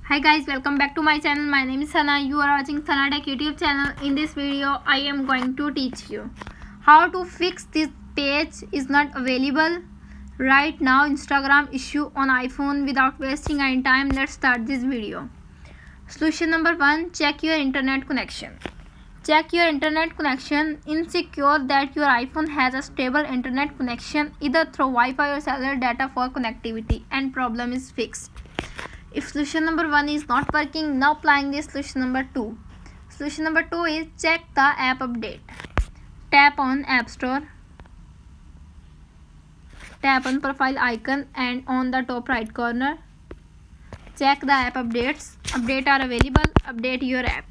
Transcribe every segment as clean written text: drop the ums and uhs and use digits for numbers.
Hi guys, welcome back to my channel. My name is Sana. You are watching Sana Tech YouTube channel. In this video, I am going to teach you how to fix this page is not available right now Instagram issue on iPhone without wasting any time. Let's start this video. Solution number 1, check your internet connection. Check your internet connection. Ensure that your iPhone has a stable internet connection either through Wi-Fi or cellular data for connectivity and problem is fixed. If solution number 1 is not working, now applying this solution number 2. Solution number 2 is check the app update. Tap on App Store. Tap on profile icon and on the top right corner. Check the app updates. Updates are available. Update your app.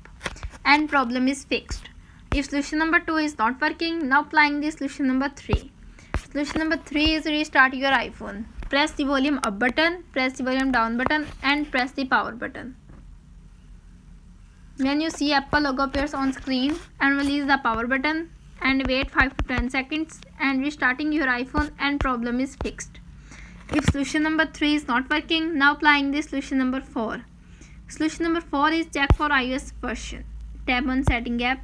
And problem is fixed. If solution number 2 is not working, now applying this solution number 3. Solution number 3 is restart your iPhone. Press the volume up button, press the volume down button and press the power button. When you see Apple logo appears on screen, and release the power button and wait 5 to 10 seconds and restarting your iPhone and problem is fixed. If solution number 3 is not working, now applying this solution number 4. Solution number 4 is check for iOS version. Tap on setting app.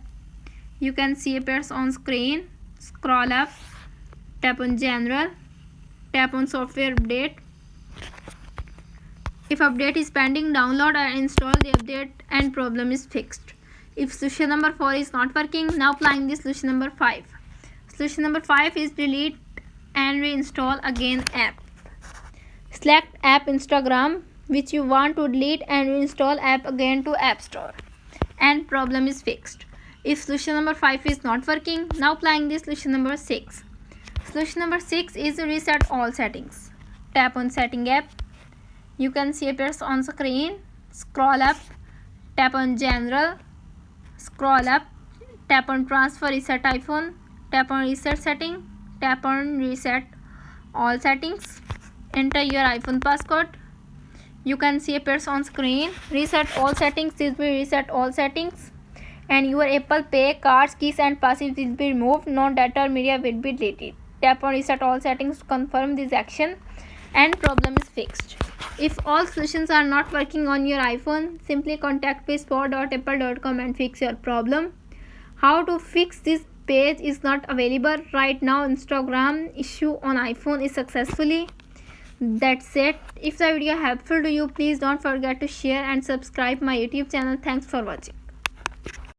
You can see appears on screen. Scroll up. Tap on general. Tap on software update. If update is pending, download and install the update and problem is fixed. If solution number 4 is not working, now applying this solution number 5. Solution number 5 is delete and reinstall again app. Select app Instagram which you want to delete and reinstall app again to App Store and problem is fixed. If solution number 5 is not working, now applying this solution number 6. Solution number 6 is reset all settings. Tap on setting app. You can see appears on screen. Scroll up. Tap on general. Scroll up. Tap on transfer reset iPhone. Tap on reset setting. Tap on reset all settings. Enter your iPhone passcode. You can see appears on screen. Reset all settings. This will reset all settings. And your Apple Pay, cards, keys and passwords will be removed. No data or media will be deleted. Tap on reset all settings to confirm this action and problem is fixed. If all solutions are not working on your iPhone, simply contact support.apple.com and fix your problem. How to fix this page is not available right now Instagram issue on iPhone is successfully. That's it. If the video helpful to you, please don't forget to share and subscribe my YouTube channel. Thanks for watching.